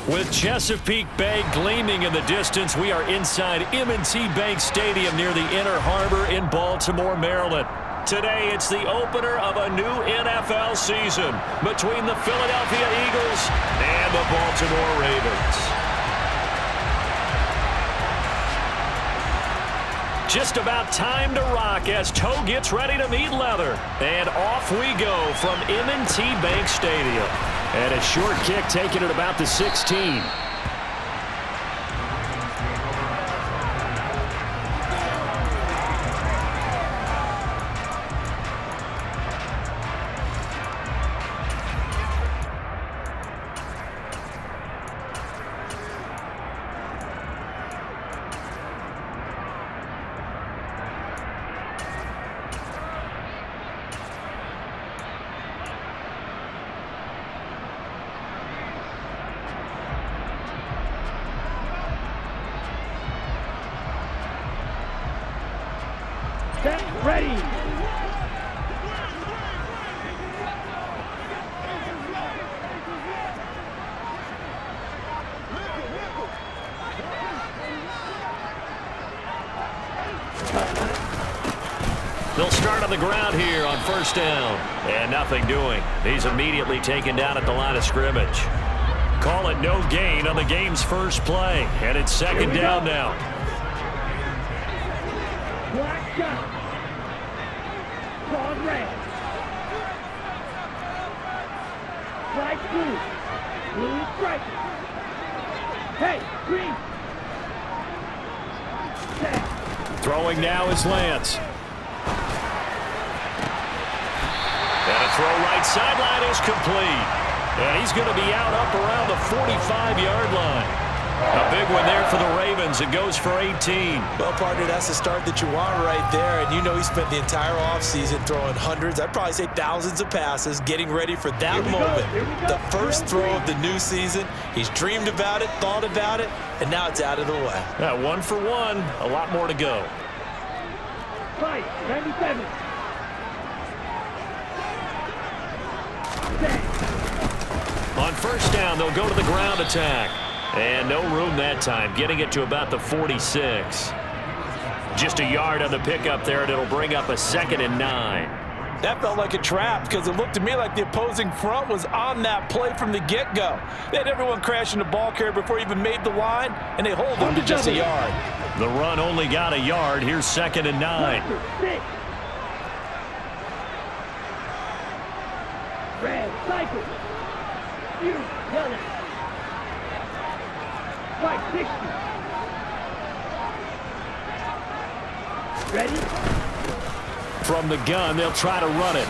With Chesapeake Bay gleaming in the distance, we are inside M&T Bank Stadium near the Inner Harbor in Baltimore, Maryland. Today, it's the opener of a new NFL season between the Philadelphia Eagles and the Baltimore Ravens. Just about time to rock as toe gets ready to meet leather. And off we go from M&T Bank Stadium. And a short kick taken at about the 16. Ready. They'll start on the ground here on first down. And nothing doing. He's immediately taken down at the line of scrimmage. Call it no gain on the game's first play. And it's second down now. Black shot. Broad red. Flag blue. Blue stripe. Hey, green. Set. Throwing now is Lance. And a throw right sideline is complete. And he's going to be out up around the 45-yard line. A big one there for the Ravens. It goes for 18. Well, partner, that's the start that you want right there. And you know he spent the entire offseason throwing hundreds, I'd probably say thousands of passes, getting ready for that moment. The first throw of the new season. He's dreamed about it, thought about it, and now it's out of the way. Yeah, 1 for 1. A lot more to go. Right, 97. On first down, they'll go to the ground attack. And no room that time, getting it to about the 46. Just a yard on the pickup there, and it'll bring up a 2nd and 9. That felt like a trap because it looked to me like the opposing front was on that play from the get-go. They had everyone crashing the ball carrier before he even made the line, and they hold him to just a yard. The run only got a yard. Here's 2nd and 9. Red, cycle. You, yellow. White, 60. Ready? From the gun, they'll try to run it.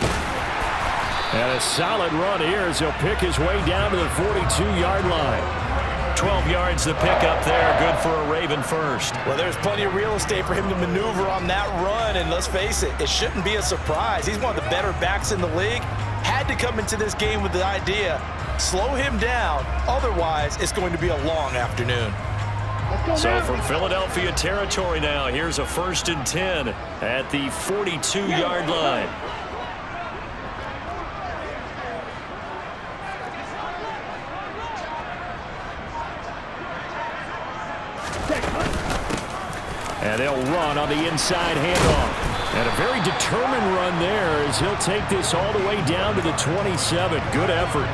And a solid run here as he'll pick his way down to the 42-yard line. 12 yards to pick up there. Good for a Raven first. Well, there's plenty of real estate for him to maneuver on that run. And let's face it, it shouldn't be a surprise. He's one of the better backs in the league. Had to come into this game with the idea, slow him down. Otherwise, it's going to be a long afternoon. So from Philadelphia territory now, here's a 1st and 10 at the 42-yard line. And they'll run on the inside handoff. And a very determined run there as he'll take this all the way down to the 27. Good effort.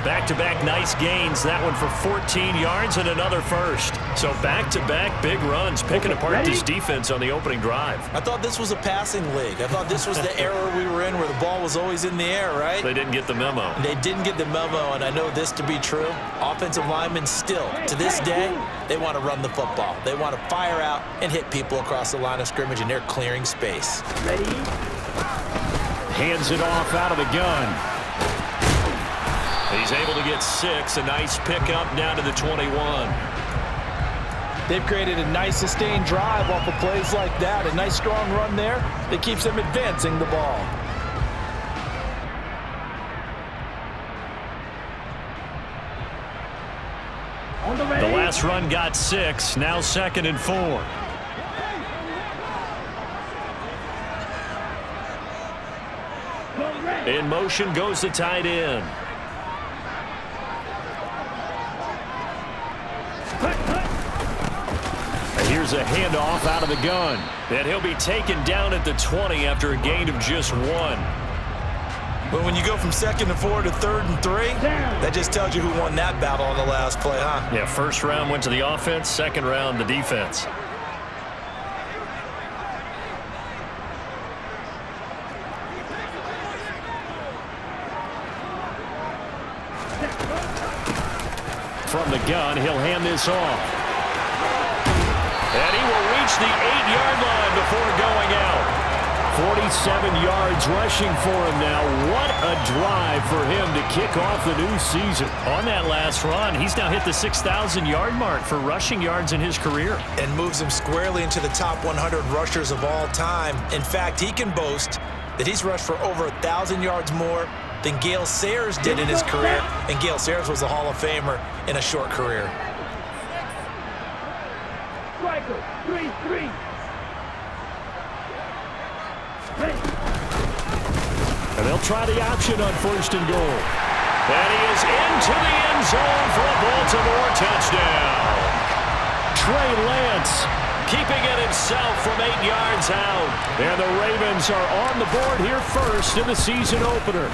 Back-to-back nice gains. That one for 14 yards and another first. So back-to-back big runs, picking apart this defense on the opening drive. I thought this was a passing league. I thought this was the era we were in where the ball was always in the air, right? They didn't get the memo. They didn't get the memo, and I know this to be true. Offensive linemen still, to this day, they want to run the football. They want to fire out and hit people across the line of scrimmage, and they're clearing space. Ready? Hands it off out of the gun. He's able to get 6. A nice pickup down to the 21. They've created a nice sustained drive off of plays like that. A nice strong run there that keeps them advancing the ball. The last run got 6. Now 2nd and 4. In motion goes the tight end. a handoff out of the gun. And he'll be taken down at the 20 after a gain of just 1. But when you go from 2nd and 4 to 3rd and 3, that just tells you who won that battle on the last play, huh? Yeah, first round went to the offense, second round the defense. From the gun, he'll hand this off. And he will reach the 8-yard line before going out. 47 yards rushing for him now. What a drive for him to kick off the new season. On that last run, he's now hit the 6,000-yard mark for rushing yards in his career. And moves him squarely into the top 100 rushers of all time. In fact, he can boast that he's rushed for over 1,000 yards more than Gale Sayers did in his career. And Gale Sayers was a Hall of Famer in a short career. Striker, 3-3. And they'll try the option on 1st and goal. And he is into the end zone for a Baltimore touchdown. Trey Lance keeping it himself from 8 yards out. And the Ravens are on the board here first in the season opener.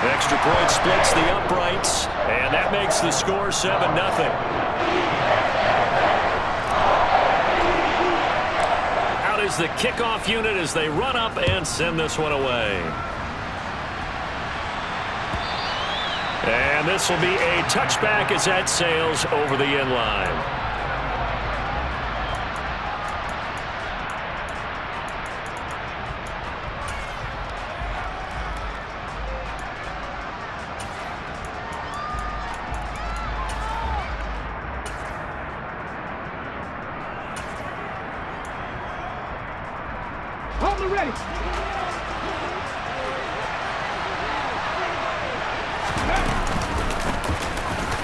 Extra point splits the uprights, and that makes the score 7-0. Is the kickoff unit as they run up and send this one away. And this will be a touchback as that sails over the end line. Ready.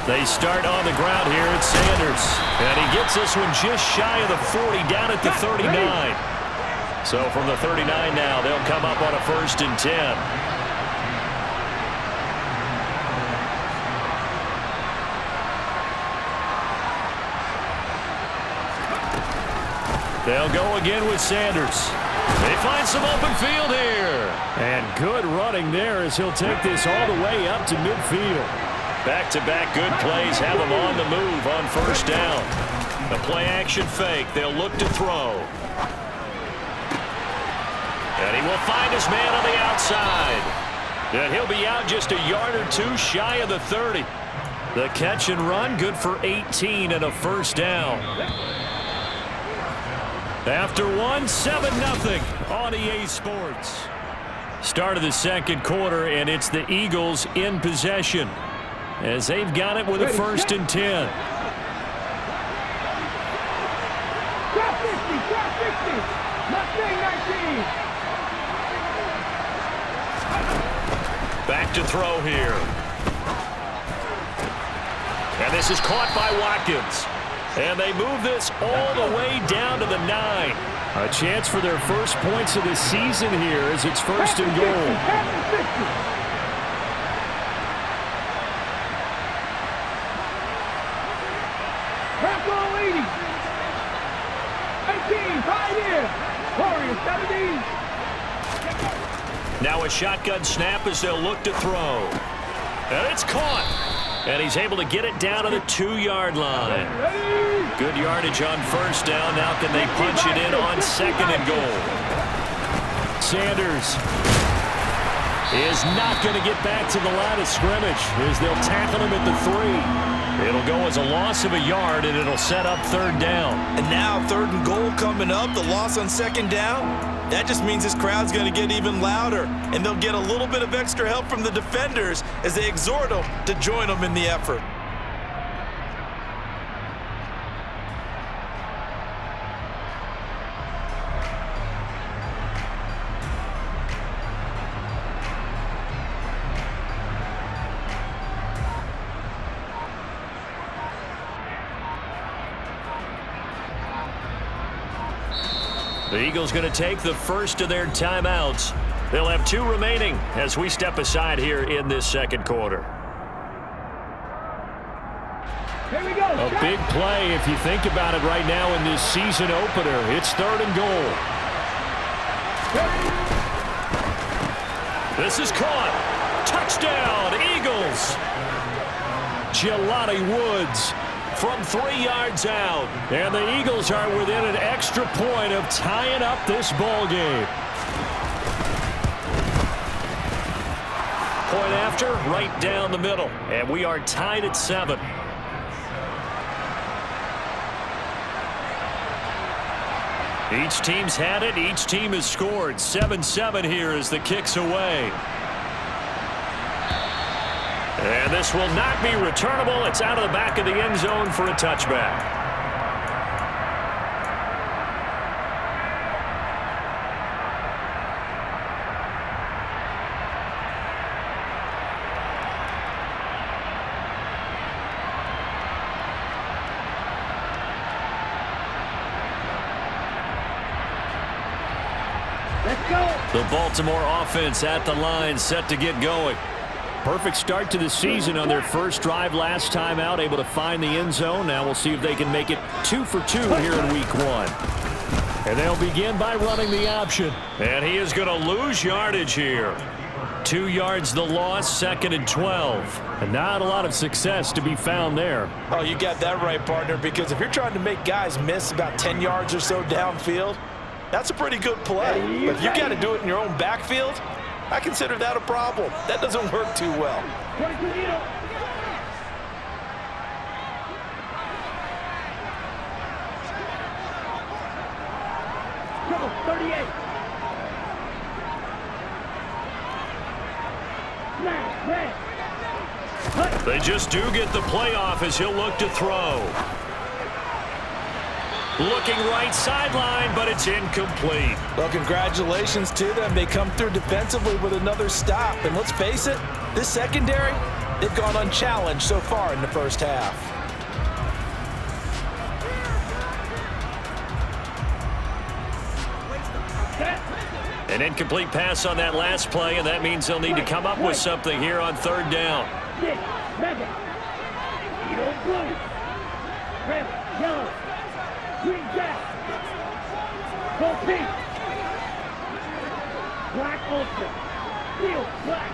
They start on the ground here at Sanders. And he gets this one just shy of the 40, down at the 39. So from the 39 now, they'll come up on a 1st and 10. They'll go again with Sanders. They find some open field here. And good running there as he'll take this all the way up to midfield. Back-to-back good plays have him on the move on 1st down. The play-action fake. They'll look to throw. And he will find his man on the outside. And he'll be out just a yard or two shy of the 30. The catch and run good for 18 and a 1st down. After 7-0 on EA Sports. Start of the second quarter, and it's the Eagles in possession as they've got it with a 1st and 10. Drop 50, drop 50. Mustang 19. Back to throw here. And this is caught by Watkins. And they move this all the way down to the 9. A chance for their first points of the season here as it's 1st and goal. Back roll 80. 18, right in. Warriors 17. Now a shotgun snap as they'll look to throw. And it's caught. And he's able to get it down to the 2-yard line. Good yardage on 1st down. Now can they punch it in on 2nd and goal? Sanders is not going to get back to the line of scrimmage as they'll tackle him at the 3. It'll go as a loss of a yard, and it'll set up 3rd down. And now 3rd and goal coming up. The loss on 2nd down. That just means this crowd's going to get even louder, and they'll get a little bit of extra help from the defenders as they exhort them to join them in the effort. The Eagles going to take the first of their timeouts. They'll have 2 remaining as we step aside here in this second quarter. Here we go. A big play if you think about it right now in this season opener. It's 3rd and goal. This is caught. Touchdown, Eagles. Jelani Woods from 3 yards out. And the Eagles are within an extra point of tying up this ball game. Point after, right down the middle. And we are tied at 7. Each team's had it. Each team has scored. 7-7 here as the kick's away. And this will not be returnable. It's out of the back of the end zone for a touchback. Let's go. The Baltimore offense at the line, set to get going. Perfect start to the season on their first drive last time out, able to find the end zone. Now we'll see if they can make it 2 for 2 here in week 1. And they'll begin by running the option. And he is going to lose yardage here. 2 yards the loss, 2nd and 12. And not a lot of success to be found there. Oh, you got that right, partner, because if you're trying to make guys miss about 10 yards or so downfield, that's a pretty good play. But if you got to do it in your own backfield, I consider that a problem. That doesn't work too well. 22 needle. Trouble, 38. Smash, smash. They just do get the playoff as he'll look to throw. Looking right sideline, but it's incomplete. Well, congratulations to them. They come through defensively with another stop. And let's face it, this secondary, they've gone unchallenged so far in the first half. An incomplete pass on that last play, and that means they'll need to come up with something here on 3rd down. Mega. Yellow, blue. Red, yellow. Green, jack. Gold, pink. Black, ultra. Steel, black.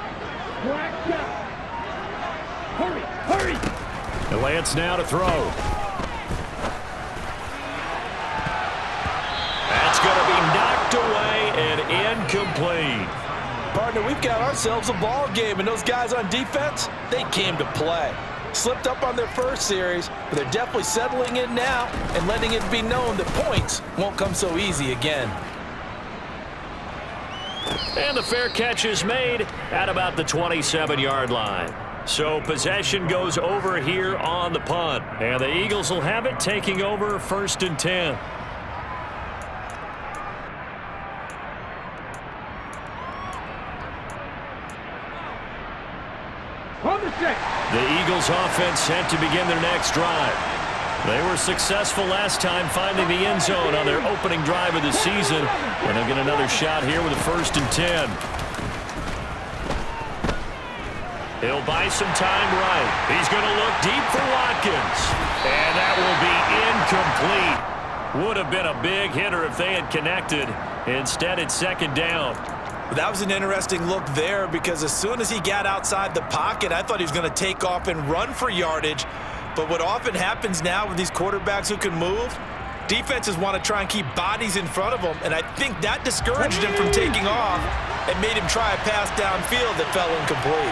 Black, jack. Hurry, hurry. And Lance now to throw. That's going to be knocked away and incomplete. Partner, we've got ourselves a ball game, and those guys on defense, they came to play. Slipped up on their first series, but they're definitely settling in now and letting it be known that points won't come so easy again. And the fair catch is made at about the 27-yard line. So possession goes over here on the punt. And the Eagles will have it, taking over 1st and 10. The Eagles offense set to begin their next drive. They were successful last time finding the end zone on their opening drive of the season. And they'll get another shot here with a 1st and 10. He'll buy some time right. He's going to look deep for Watkins. And that will be incomplete. Would have been a big hitter if they had connected. Instead, it's 2nd down. That was an interesting look there because as soon as he got outside the pocket, I thought he was going to take off and run for yardage. But what often happens now with these quarterbacks who can move, defenses want to try and keep bodies in front of them, and I think that discouraged him from taking off and made him try a pass downfield that fell incomplete.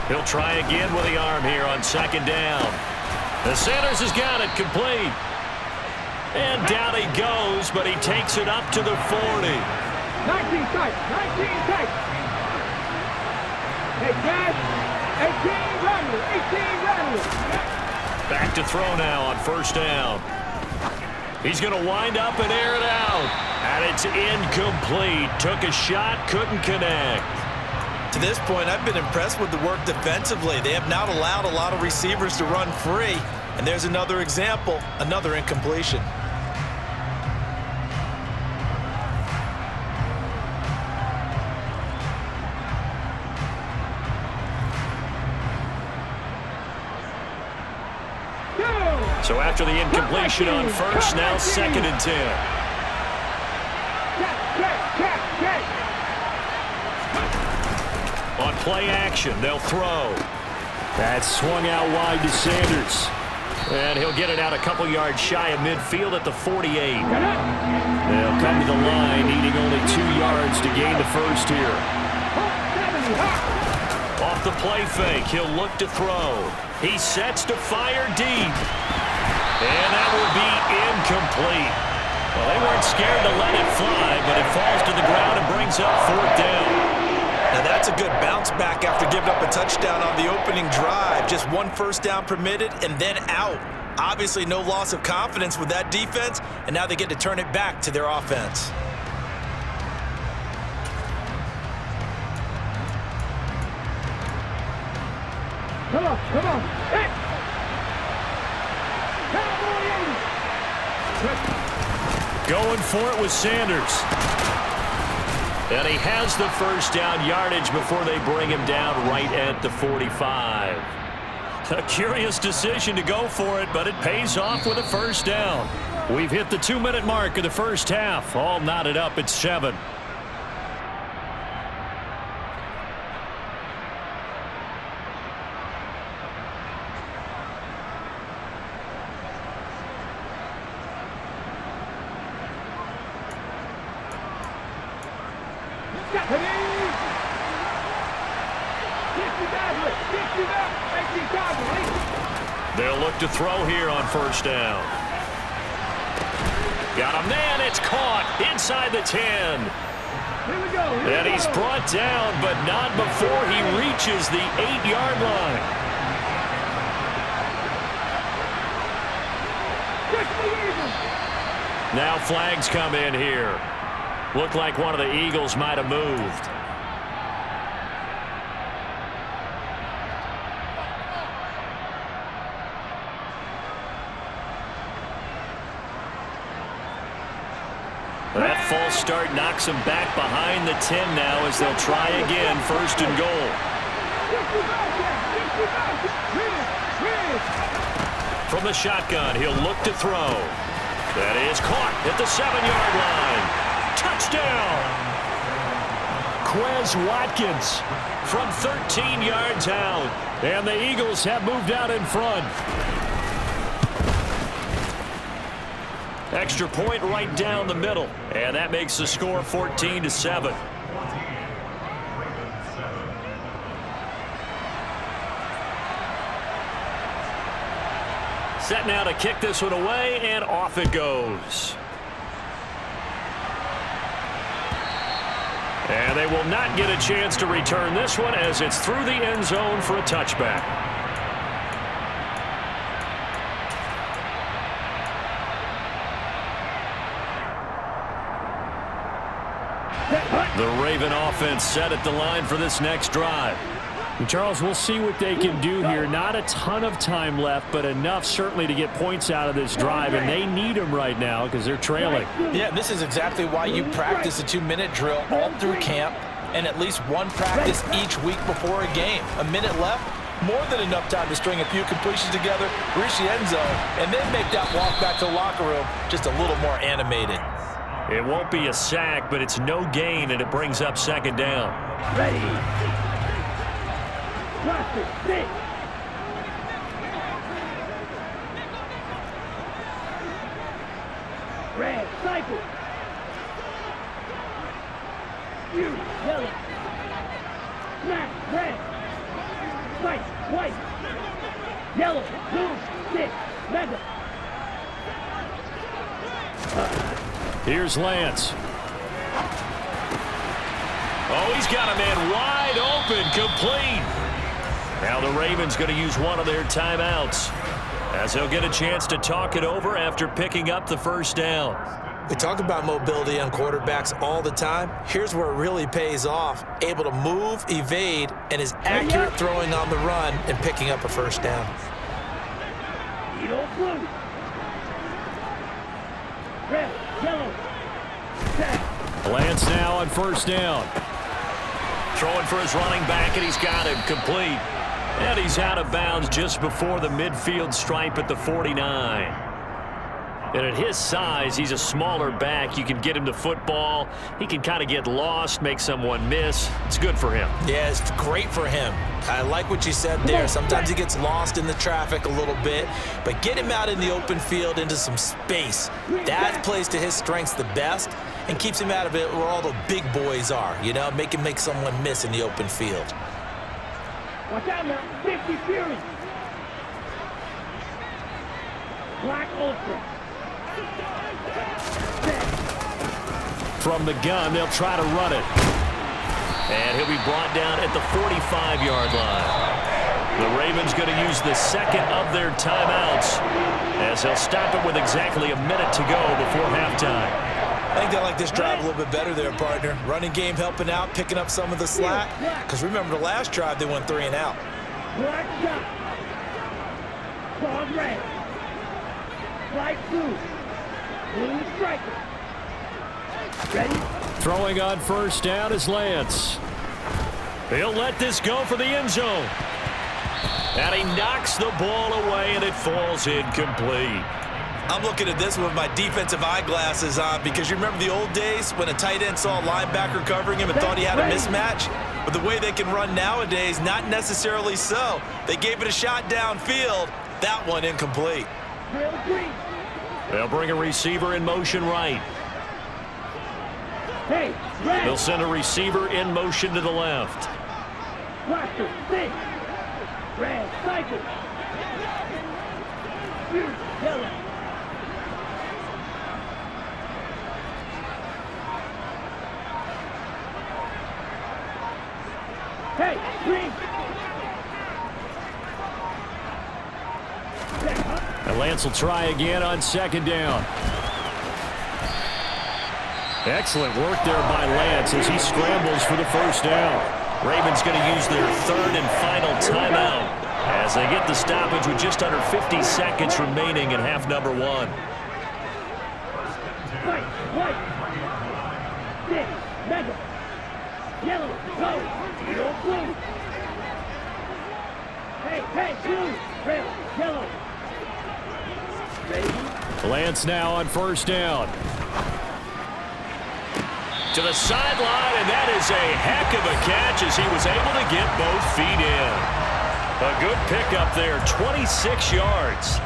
He'll try again with the arm here on 2nd down. The Sanders has got it complete. And down he goes, but he takes it up to the 40. 19 tight, 19 tight. Hey, guys, 18 rattle, 18 rattle. Back to throw now on 1st down. He's going to wind up and air it out. And it's incomplete. Took a shot, couldn't connect. To this point, I've been impressed with the work defensively. They have not allowed a lot of receivers to run free. And there's another example, another incompletion. So after the incompletion on first, now 2nd and 10. On play action, they'll throw. That's swung out wide to Sanders. And he'll get it out a couple yards shy of midfield at the 48. They'll come to the line, needing only 2 yards to gain the first here. Off the play fake, he'll look to throw. He sets to fire deep. And that will be incomplete. Well, they weren't scared to let it fly, but it falls to the ground and brings up 4th down. Now that's a good bounce back after giving up a touchdown on the opening drive. Just 1 first down permitted and then out. Obviously no loss of confidence with that defense, and now they get to turn it back to their offense. Come on. Hey! Going for it with Sanders. And he has the first down yardage before they bring him down right at the 45. A curious decision to go for it, but it pays off with a first down. We've hit the 2-minute mark of the first half. All knotted up at 7. They'll look to throw here on first down. Got a man, it's caught inside the 10. And he's brought down, but not before he reaches the 8-yard line. Now flags come in here. Looked like one of the Eagles might have moved. That false start knocks him back behind the 10 now as they'll try again, 1st and goal. From the shotgun, he'll look to throw. That is caught at the 7-yard line. Touchdown! Quez Watkins from 13 yards out. And the Eagles have moved out in front. Extra point right down the middle. And that makes the score 14-7. Set now to kick this one away, and off it goes. And they will not get a chance to return this one as it's through the end zone for a touchback. The Raven offense set at the line for this next drive. And Charles, we'll see what they can do here. Not a ton of time left, but enough certainly to get points out of this drive, and they need them right now because they're trailing. Yeah, this is exactly why you practice a 2-minute drill all through camp and at least one practice each week before a game. A minute left, more than enough time to string a few completions together, reach the end zone, and then make that walk back to the locker room just a little more animated. It won't be a sack, but it's no gain, and it brings up 2nd down. Ready. Watch it. Sit. Red, cycle. You, yellow. Smack, red. White, white. Yellow, blue, stick, mega. Here's Lance. Oh, he's got a man wide open, complete. Now the Ravens going to use one of their timeouts as they'll get a chance to talk it over after picking up the first down. We talk about mobility on quarterbacks all the time. Here's where it really pays off. Able to move, evade, and is accurate throwing on the run and picking up a first down. Red, yellow. Lance now on first down. Throwing for his running back, and he's got him complete. And he's out of bounds just before the midfield stripe at the 49. And at his size, he's a smaller back. You can get him to football. He can kind of get lost, make someone miss. It's good for him. Yeah, it's great for him. I like what you said there. Sometimes he gets lost in the traffic a little bit, but get him out in the open field into some space. That plays to his strengths the best and keeps him out of it where all the big boys are, you know, make him make someone miss in the open field. Watch out now, 50 Fury. Black Ultra. From the gun, they'll try to run it. And he'll be brought down at the 45-yard line. The Ravens going to use the second of their timeouts as they'll stop it with exactly a minute to go before halftime. I think they like this drive a little bit better there, partner. Running game helping out, picking up some of the slack. Because remember, the last drive, they went 3 and out. Black shot. Ball red. Black blue. Blue striker. Ready? Throwing on first down is Lance. He'll let this go for the end zone. And he knocks the ball away, and it falls incomplete. I'm looking at this with my defensive eyeglasses on because you remember the old days when a tight end saw a linebacker covering him and thought he had a mismatch? But the way they can run nowadays, not necessarily so. They gave it a shot downfield. That one incomplete. They'll bring a receiver in motion right. Hey, red. They'll send a receiver in motion to the left. Cluster, six. Red, cycle. Blue, yellow. Hey, green. And Lance will try again on second down. Excellent work there by Lance as he scrambles for the first down. Ravens going to use their third and final timeout as they get the stoppage with just under 50 seconds remaining in half number 1. White, white. Six, mega. Yellow, go. Yellow, blue. Hey, blue. Red, yellow. Ready? Lance now on first down. To the sideline, and that is a heck of a catch as he was able to get both feet in. A good pickup there, 26 yards.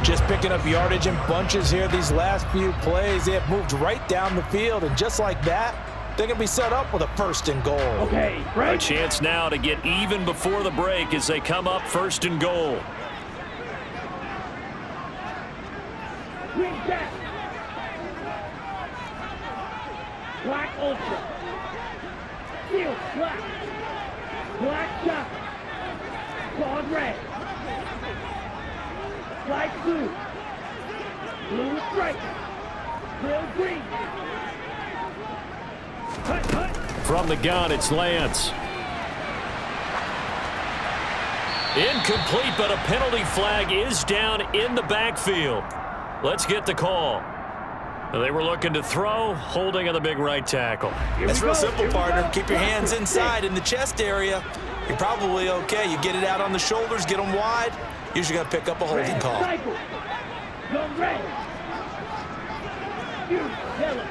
Just picking up yardage in bunches here these last few plays. They have moved right down the field, and just like that, they're going to be set up with a first and goal. Okay, right. A chance now to get even before the break as they come up first and goal. Green jack. Black Ultra. Steel black. Black shot. Clawed red. Black blue. Blue stripe. Grill green. Hut, hut. From the gun, it's Lance. Incomplete, but a penalty flag is down in the backfield. Let's get the call. They were looking to throw, holding on the big right tackle. It's real simple, partner. Keep your hands inside in the chest area. You're probably okay. You get it out on the shoulders, get them wide. Usually going to pick up a holding call. Cycle. Go red. Blue, yellow.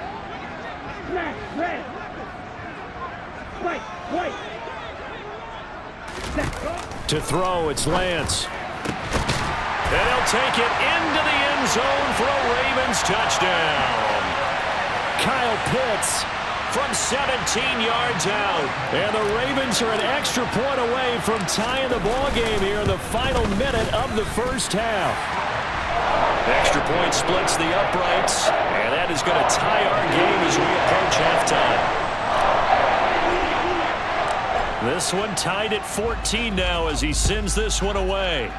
Black, red. White, white. To throw, it's Lance. And he'll take it into the end zone for a Ravens touchdown. Kyle Pitts from 17 yards out. And the Ravens are an extra point away from tying the ball game here in the final minute of the first half. Extra point splits the uprights, and that is going to tie our game as we approach halftime. This one tied at 14 now as he sends this one away.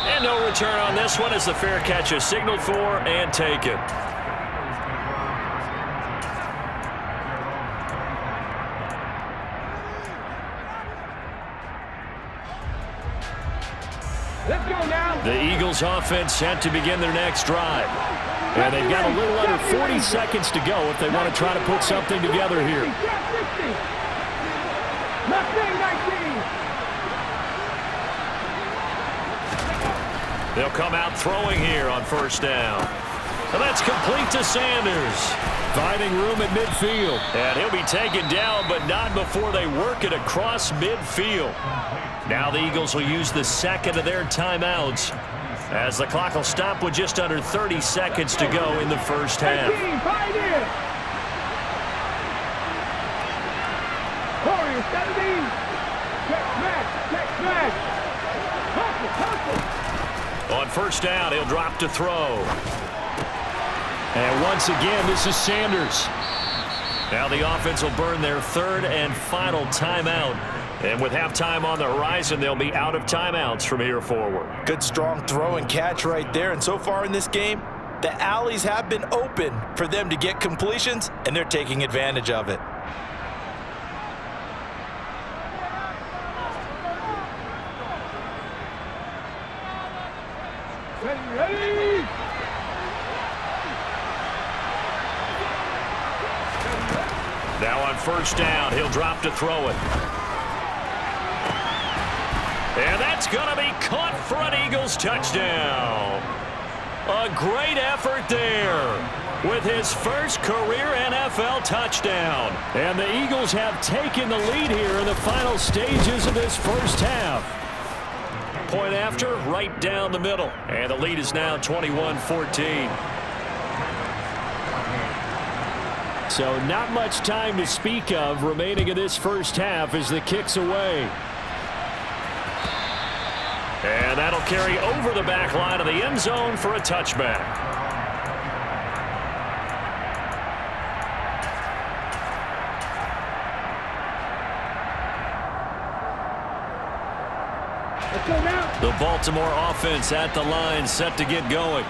And no return on this one as the fair catch is signaled for and taken. Let's go now. The Eagles offense set to begin their next drive. And they've got a little under 40 seconds to go if they want to try to put something together here. Left wing, right They'll come out throwing here on first down. And that's complete to Sanders. Finding room at midfield. And he'll be taken down, but not before they work it across midfield. Now the Eagles will use the second of their timeouts, as the clock will stop with just under 30 seconds to go in the first half. On first down, he'll drop to throw. And once again, this is Sanders. Now the offense will burn their third and final timeout. And with halftime on the horizon, they'll be out of timeouts from here forward. Good, strong throw and catch right there. And so far in this game, the alleys have been open for them to get completions, and they're taking advantage of it. Ready. Now on first down, he'll drop to throw it. And that's going to be caught for an Eagles touchdown. A great effort there with his first career NFL touchdown. And the Eagles have taken the lead here in the final stages of this first half. Point after, right down the middle. And the lead is now 21-14. So not much time to speak of remaining in this first half as the kick's away. And that'll carry over the back line of the end zone for a touchback. The Baltimore offense at the line, set to get going.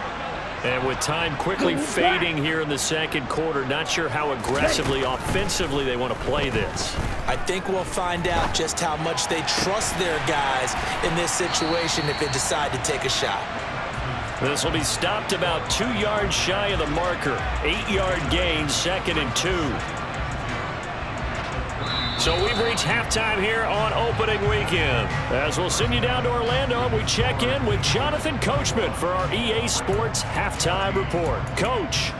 And with time quickly fading here in the second quarter, not sure how aggressively, offensively they want to play this. I think we'll find out just how much they trust their guys in this situation if they decide to take a shot. This will be stopped about 2 yards shy of the marker. 8-yard gain, 2nd and 2. So we've reached halftime here on opening weekend. As we'll send you down to Orlando, we check in with Jonathan Coachman for our EA Sports Halftime Report. Coach.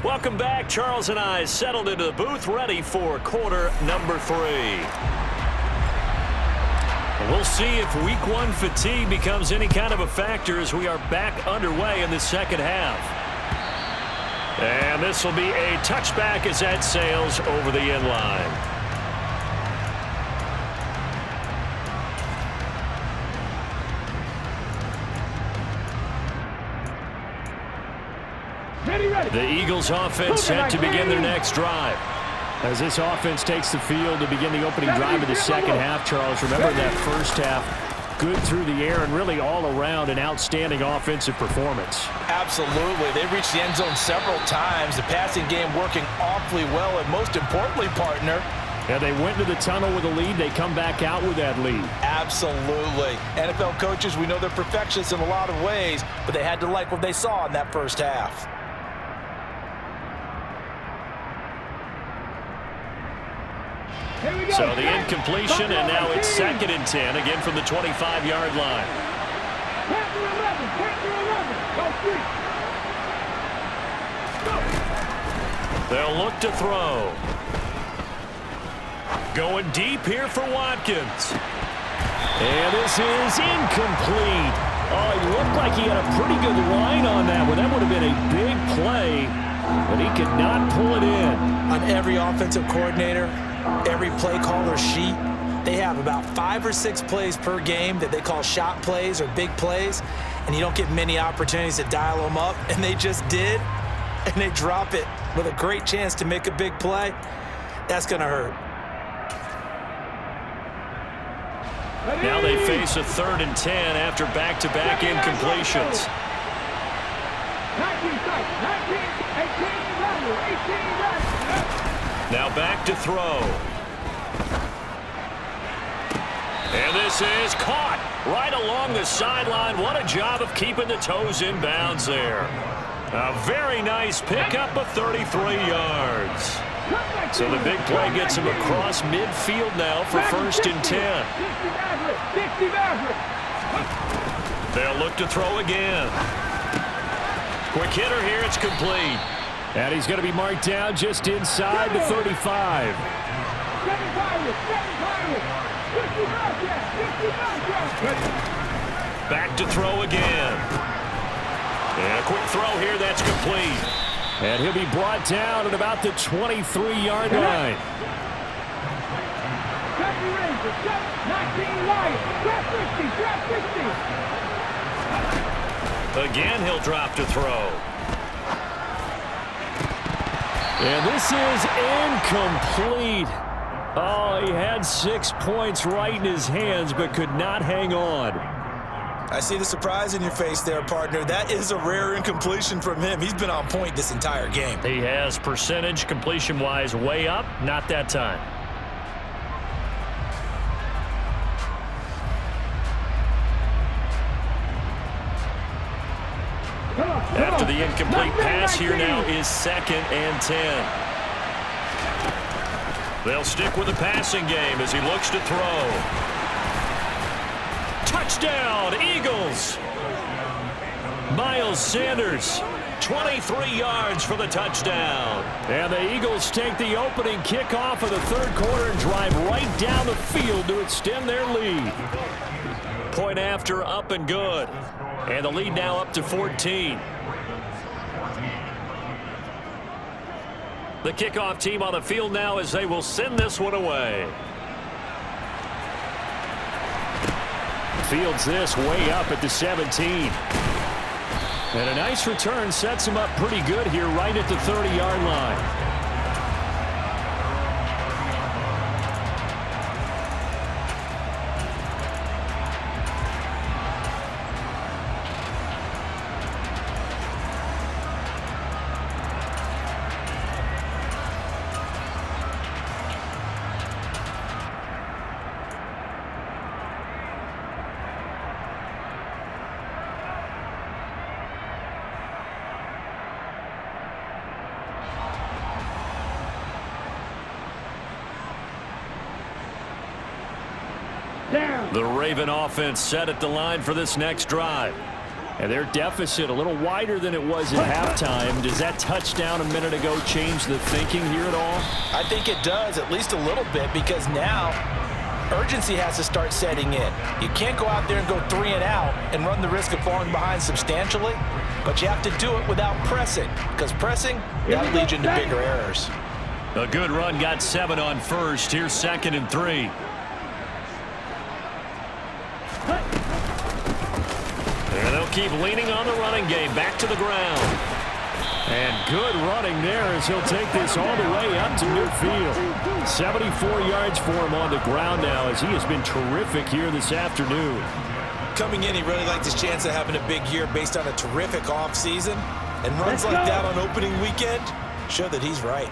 Welcome back. Charles and I settled into the booth, ready for quarter number 3. We'll see if week 1 fatigue becomes any kind of a factor as we are back underway in the second half. And this will be a touchback as that sails over the end line. The Eagles offense set to begin their next drive. As this offense takes the field to begin the opening drive of the second half, Charles, remember that first half, good through the air and really all around an outstanding offensive performance. Absolutely. They've reached the end zone several times. The passing game working awfully well, and most importantly, partner, yeah, they went to the tunnel with a lead. They come back out with that lead. Absolutely. NFL coaches, we know they're perfectionists in a lot of ways, but they had to like what they saw in that first half. So the incompletion, and now it's 2nd and 10, again from the 25-yard line. They'll look to throw. Going deep here for Watkins. And this is incomplete. Oh, it looked like he had a pretty good line on that one. That would have been a big play, but he could not pull it in. On every offensive coordinator, every play caller sheet, they have about 5 or 6 plays per game that they call shot plays or big plays, and you don't get many opportunities to dial them up, and they just did, and they drop it with a great chance to make a big play. That's going to hurt. Now they face a 3rd and 10 after back-to-back incompletions. 18. Now back to throw. And this is caught right along the sideline. What a job of keeping the toes in bounds there. A very nice pickup of 33 yards. So the big play gets him across midfield now for 1st and 10. They'll look to throw again. Quick hitter here, it's complete. And he's going to be marked down just inside the 35. Back to throw again. And a quick throw here, that's complete. And he'll be brought down at about the 23-yard line. Again, he'll drop to throw. And this is incomplete. Oh, he had 6 points right in his hands, but could not hang on. I see the surprise in your face there, partner. That is a rare incompletion from him. He's been on point this entire game. He has percentage completion-wise way up, not that time. After the incomplete pass, here now is 2nd and 10. They'll stick with the passing game as he looks to throw. Touchdown, Eagles! Miles Sanders, 23 yards for the touchdown. And the Eagles take the opening kickoff of the 3rd quarter and drive right down the field to extend their lead. Point after, up and good. And the lead now up to 14. The kickoff team on the field now as they will send this one away. Fields this way up at the 17. And a nice return sets him up pretty good here right at the 30-yard line. The Raven offense set at the line for this next drive. And their deficit a little wider than it was at halftime. Does that touchdown a minute ago change the thinking here at all? I think it does, at least a little bit, because now urgency has to start setting in. You can't go out there and go 3 and out and run the risk of falling behind substantially, but you have to do it without pressing, because pressing, that'll lead you into bigger errors. A good run got 7 on first. Here's 2nd and 3. And they'll keep leaning on the running game. Back to the ground. And good running there as he'll take this all the way up to midfield. 74 yards for him on the ground now as he has been terrific here this afternoon. Coming in, he really liked his chance of having a big year based on a terrific offseason. And runs like that on opening weekend show that he's right.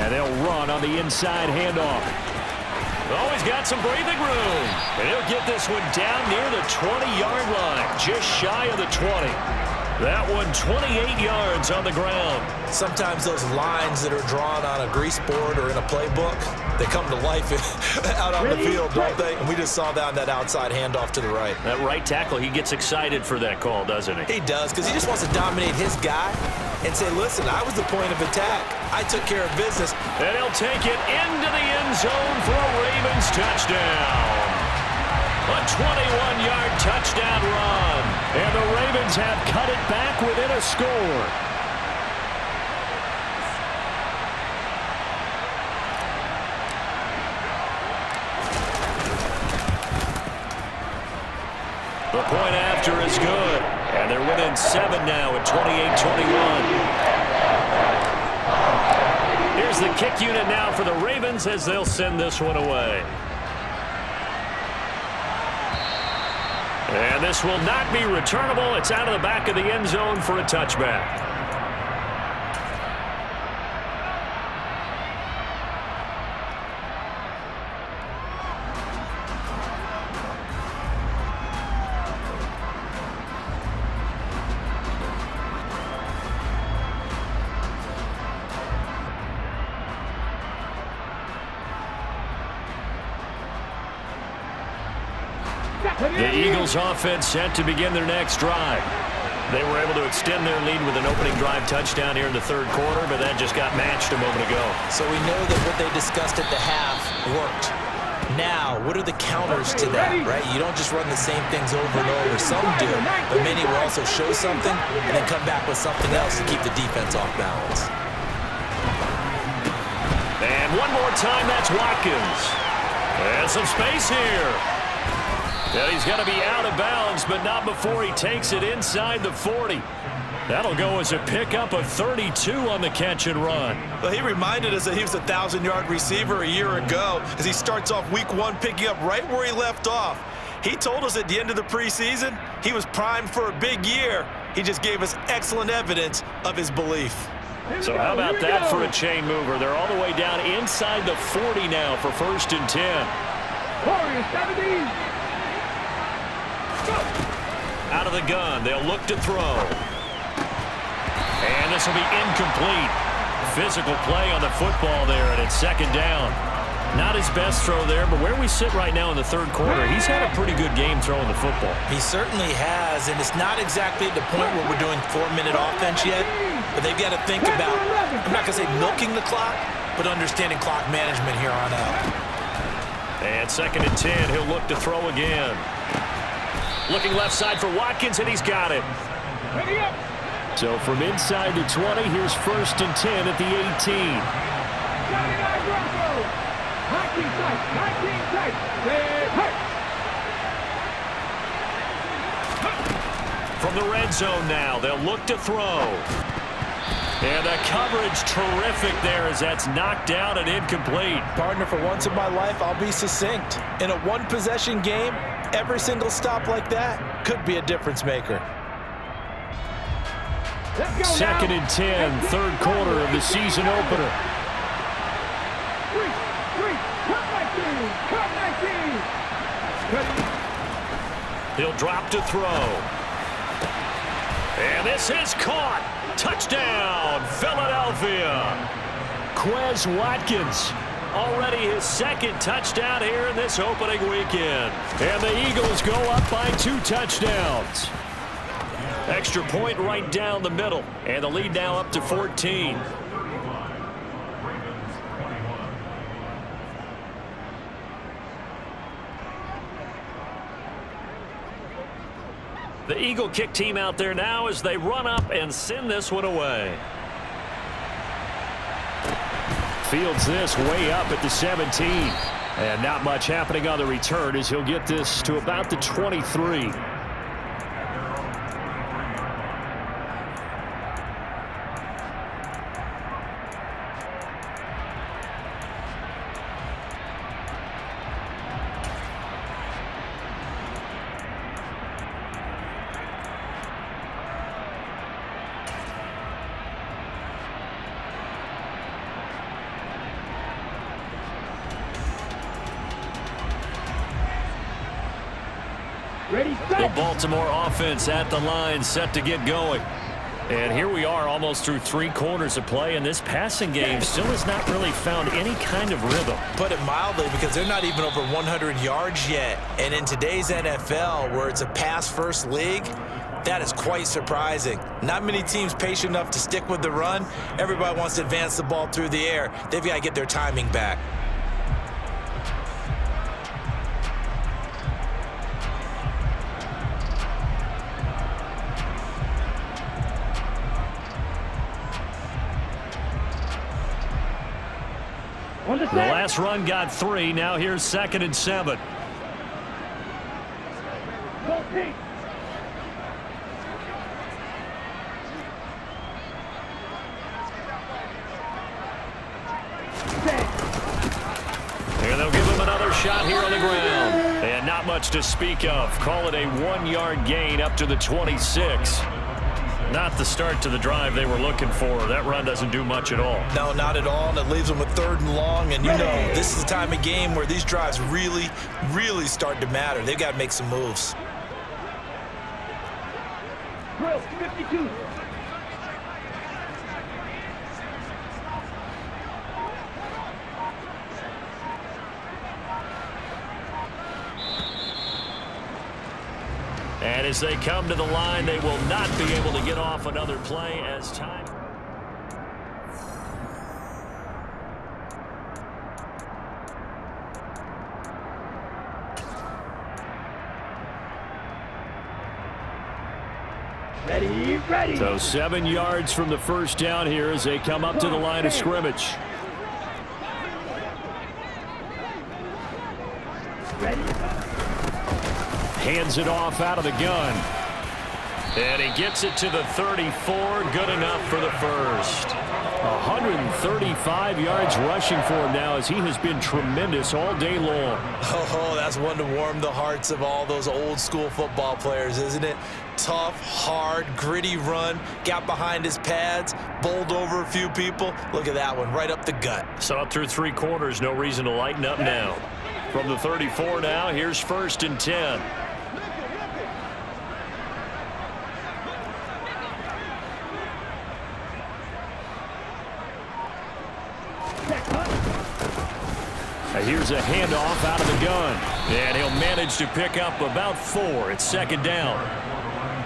And they'll run on the inside handoff. Oh, he's got some breathing room. And he'll get this one down near the 20-yard line, just shy of the 20. That one 28 yards on the ground. Sometimes those lines that are drawn on a grease board or in a playbook, they come to life out on the field, don't they? And we just saw that on that outside handoff to the right. That right tackle, he gets excited for that call, doesn't he? He does, because he just wants to dominate his guy and say, listen, I was the point of attack. I took care of business. And he'll take it into the end zone for a Ravens touchdown. A 21-yard touchdown run. And the Ravens have cut it back within a score. The point after is good. And they're within 7 now at 28-21. Here's the kick unit now for the Ravens as they'll send this one away. And this will not be returnable. It's out of the back of the end zone for a touchback. The Eagles offense set to begin their next drive. They were able to extend their lead with an opening drive touchdown here in the third quarter, but that just got matched a moment ago. So we know that what they discussed at the half worked. Now, what are the counters to that, right? You don't just run the same things over and over. Some do, but many will also show something and then come back with something else to keep the defense off balance. And one more time, that's Watkins. And some space here. And he's going to be out of bounds, but not before he takes it inside the 40. That'll go as a pickup of 32 on the catch and run. Well, he reminded us that he was a 1,000-yard receiver a year ago as he starts off week one picking up right where he left off. He told us at the end of the preseason he was primed for a big year. He just gave us excellent evidence of his belief. So how about that for a chain mover? They're all the way down inside the 40 now for 1st and 10. Out of the gun, they'll look to throw. And this will be incomplete. Physical play on the football there, and it's 2nd down. Not his best throw there, but where we sit right now in the third quarter, he's had a pretty good game throwing the football. He certainly has, and it's not exactly at the point where we're doing 4-minute offense yet, but they've got to think about, I'm not going to say milking the clock, but understanding clock management here on out. And 2nd and 10, he'll look to throw again. Looking left side for Watkins, and he's got it. So from inside the 20, here's 1st and 10 at the 18. From the red zone now, they'll look to throw. And the coverage terrific there as that's knocked down and incomplete. Partner, for once in my life, I'll be succinct. In a one-possession game, every single stop like that could be a difference maker. 2nd and 10, third quarter of the season opener. He'll drop to throw. And this is caught. Touchdown, Philadelphia. Quez Watkins, already his 2nd touchdown here in this opening weekend. And the Eagles go up by 2 touchdowns. Extra point right down the middle, and the lead now up to 14. The Eagle kick team out there now as they run up and send this one away. Fields this way up at the 17. And not much happening on the return as he'll get this to about the 23. The Baltimore offense at the line, set to get going. And here we are almost through 3 quarters of play, and this passing game still has not really found any kind of rhythm. Put it mildly, because they're not even over 100 yards yet. And in today's NFL, where it's a pass-first league, that is quite surprising. Not many teams patient enough to stick with the run. Everybody wants to advance the ball through the air. They've got to get their timing back. The last run got 3. Now here's 2nd and 7. And they'll give him another shot here on the ground. And not much to speak of. Call it a 1-yard gain up to the 26. Not the start to the drive they were looking for. That run doesn't do much at all. No, not at all, and it leaves them with 3rd and long. And you know, this is the time of game where these drives really, really start to matter. They've got to make some moves. 52. And as they come to the line, they will not be able to get off another play as time. Ready. So 7 yards from the first down here as they come up to the line of scrimmage. Hands it off out of the gun. And he gets it to the 34. Good enough for the first. 135 yards rushing for him now as he has been tremendous all day long. Oh, that's one to warm the hearts of all those old school football players, isn't it? Tough, hard, gritty run. Got behind his pads, bowled over a few people. Look at that one, right up the gut. So up through 3 quarters, no reason to lighten up now. From the 34 now, here's 1st and 10. Here's a handoff out of the gun. And he'll manage to pick up about 4. It's 2nd down.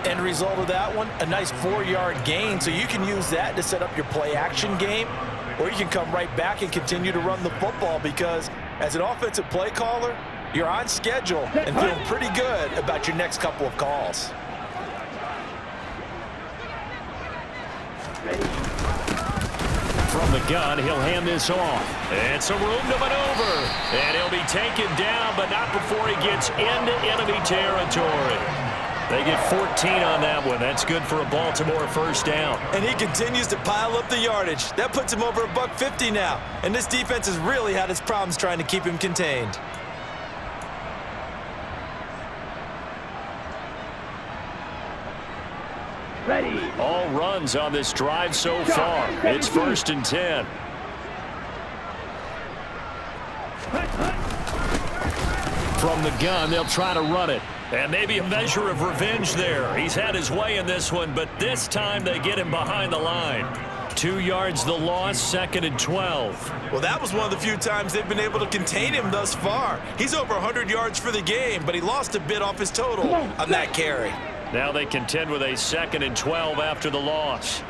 End result of that one, a nice 4-yard gain. So you can use that to set up your play-action game, or you can come right back and continue to run the football because as an offensive play caller, you're on schedule and feeling pretty good about your next couple of calls. From the gun, he'll hand this off. And some room to maneuver. And he'll be taken down, but not before he gets into enemy territory. They get 14 on that one. That's good for a Baltimore first down. And he continues to pile up the yardage. That puts him over $150 now. And this defense has really had its problems trying to keep him contained. Ready. All runs on this drive so far. It's 1st and 10. From the gun, they'll try to run it. And maybe a measure of revenge there. He's had his way in this one, but this time they get him behind the line. 2 yards the loss, 2nd and 12. Well, that was one of the few times they've been able to contain him thus far. He's over 100 yards for the game, but he lost a bit off his total on that carry. Now they contend with a 2nd and 12 after the loss.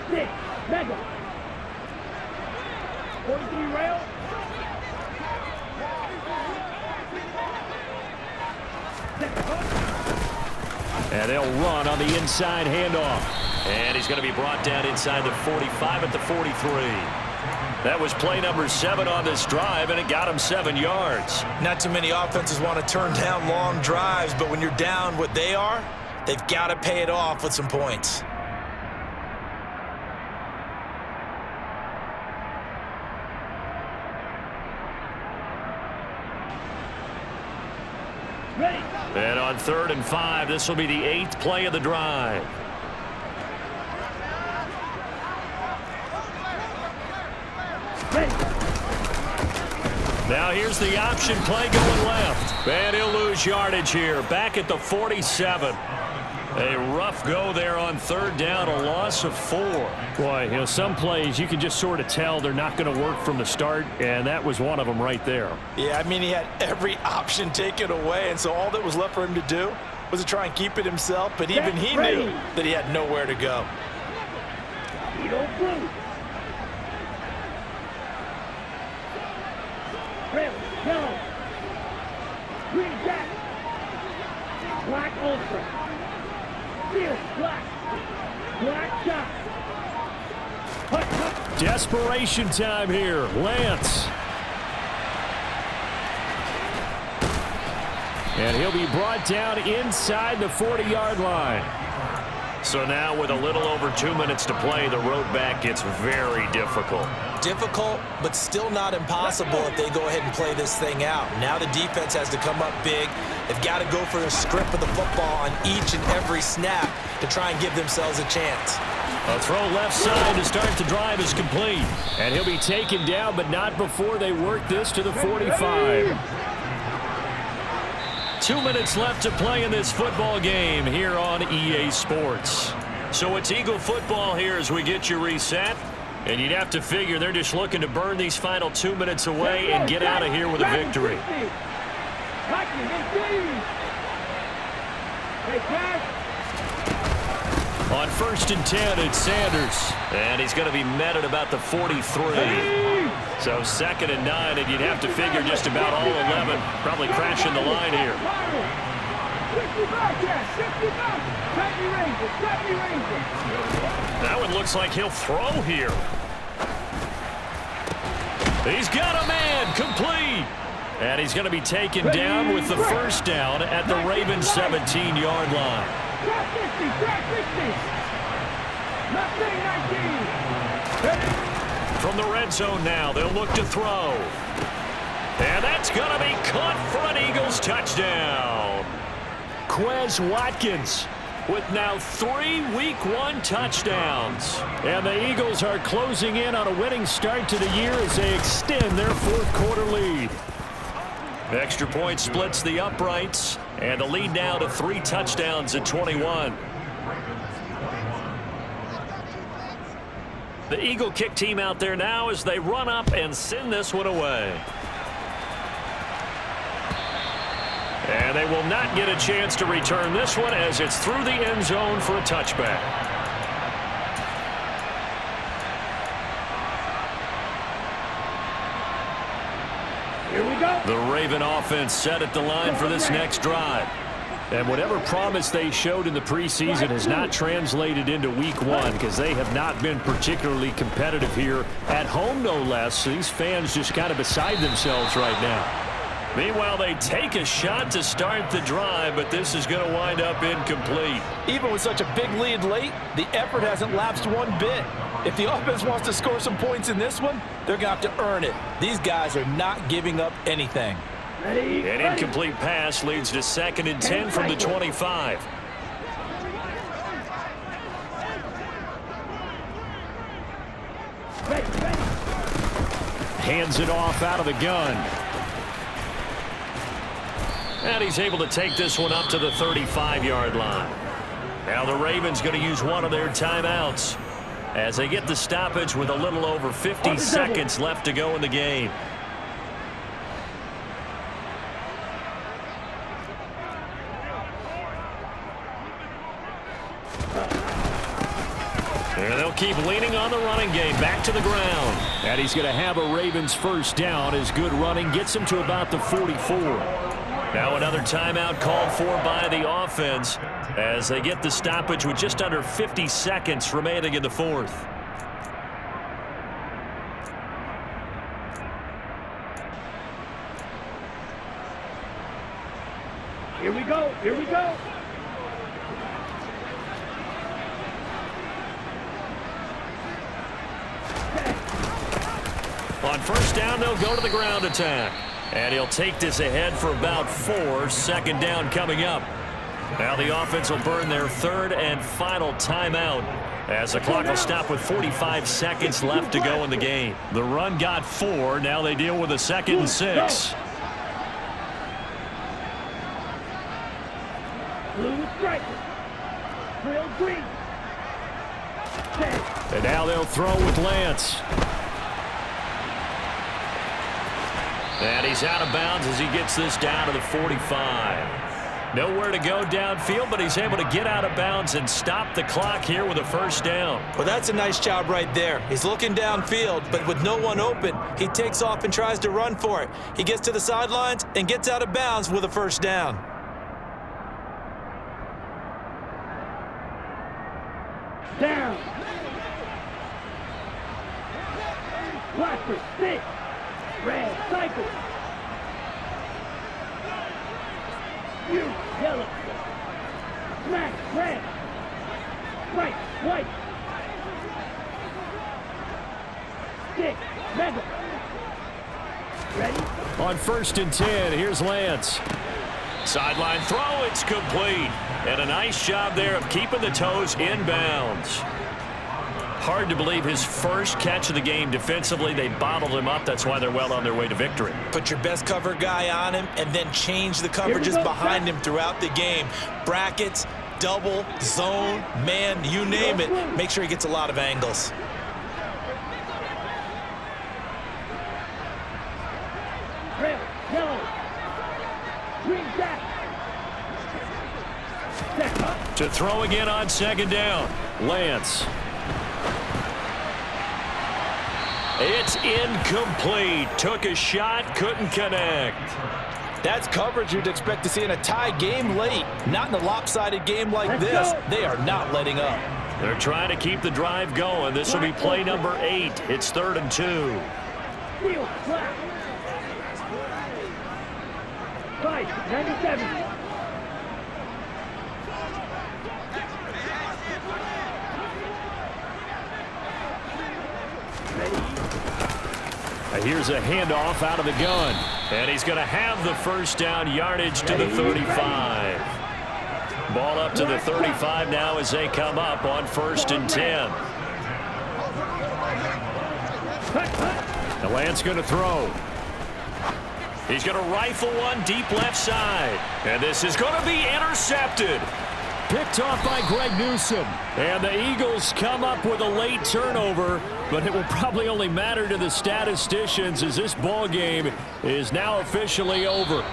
6, mega. 43 rail. And they'll run on the inside handoff. And he's going to be brought down inside the 45 at the 43. That was play number 7 on this drive, and it got him 7 yards. Not too many offenses want to turn down long drives, but when you're down what they are, they've got to pay it off with some points. Ready. And on 3rd and 5, this will be the 8th play of the drive. Now here's the option play going left. And he'll lose yardage here. Back at the 47. A rough go there on 3rd down, a loss of 4. Boy, some plays you can just sort of tell they're not going to work from the start, and that was one of them right there. Yeah, I mean, he had every option taken away, and so all that was left for him to do was to try and keep it himself, but even he knew that he had nowhere to go. Yellow. Green jack. Black ultra. Steel black. Black shot. Desperation time here. Lance. And he'll be brought down inside the 40-yard line. So now with a little over 2 minutes to play, the road back gets very difficult. Difficult, but still not impossible if they go ahead and play this thing out. Now the defense has to come up big. They've got to go for a script of the football on each and every snap to try and give themselves a chance. A throw left side to start the drive is complete. And he'll be taken down, but not before they work this to the 45. 2 minutes left to play in this football game here on EA Sports. So it's Eagle football here as we get you reset. And you'd have to figure they're just looking to burn these final 2 minutes away and get out of here with a victory. Lightning indeed. Hey, Cash. On 1st and 10, it's Sanders. And he's going to be met at about the 43. So 2nd and 9, and you'd have to figure just about all 11 probably crashing the line here. That one looks like he'll throw here. He's got a man, complete. And he's going to be taken down with the first down at the Ravens' 17-yard line. From the red zone now, they'll look to throw. And that's going to be caught for an Eagles touchdown. Quez Watkins with now 3 Week 1 touchdowns. And the Eagles are closing in on a winning start to the year as they extend their 4th quarter lead. Extra point splits the uprights, and the lead now to 3 touchdowns at 21. The Eagle kick team out there now as they run up and send this one away. And they will not get a chance to return this one as it's through the end zone for a touchback. Here we go. The Raven offense set at the line for this next drive. And whatever promise they showed in the preseason has not translated into Week 1 because they have not been particularly competitive here at home, no less. These fans just kind of beside themselves right now. Meanwhile, they take a shot to start the drive, but this is going to wind up incomplete. Even with such a big lead late, the effort hasn't lapsed one bit. If the offense wants to score some points in this one, they're going to have to earn it. These guys are not giving up anything. An incomplete pass leads to 2nd and 10 from the 25. Hands it off out of the gun. And he's able to take this one up to the 35-yard line. Now the Ravens going to use one of their timeouts as they get the stoppage with a little over 50 seconds left to go in the game. And they'll keep leaning on the running game back to the ground. And he's going to have a Ravens first down as good running gets him to about the 44. Now another timeout called for by the offense as they get the stoppage with just under 50 seconds remaining in the 4th. Here we go. Here we go. On first down, they'll go to the ground attack. And he'll take this ahead for about 4. 2nd down coming up. Now the offense will burn their 3rd and final timeout as the clock will stop with 45 seconds left to go in the game. The run got 4. Now they deal with a 2nd and 6. Blue striker. Real green. And now they'll throw with Lance. And he's out of bounds as he gets this down to the 45. Nowhere to go downfield, but he's able to get out of bounds and stop the clock here with a first down. Well, that's a nice job right there. He's looking downfield, but with no one open, he takes off and tries to run for it. He gets to the sidelines and gets out of bounds with a first down. Down. Blacker, 6. Red, cycle. You, yellow. Smack, red. Right, white. Stick, mega. Ready? On 1st and 10, here's Lance. Sideline throw, it's complete. And a nice job there of keeping the toes in bounds. Hard to believe his first catch of the game defensively. They bottled him up. That's why they're well on their way to victory. Put your best cover guy on him and then change the coverages behind him throughout the game. Brackets, double, zone, man, you name it. Make sure he gets a lot of angles. Red, yellow. Green back. To throw again on second down. Lance. It's incomplete. Took a shot, couldn't connect. That's coverage you'd expect to see in a tie game late. Not in a lopsided game like this. They are not letting up. They're trying to keep the drive going. This will be play number 8. It's 3rd and 2. Steal, flat. 97. Here's a handoff out of the gun. And he's going to have the first down yardage to the 35. Ball up to the 35 now as they come up on 1st and 10. The Lance going to throw. He's going to rifle one deep left side. And this is going to be intercepted. Picked off by Greg Newsome. And the Eagles come up with a late turnover, but it will probably only matter to the statisticians as this ball game is now officially over.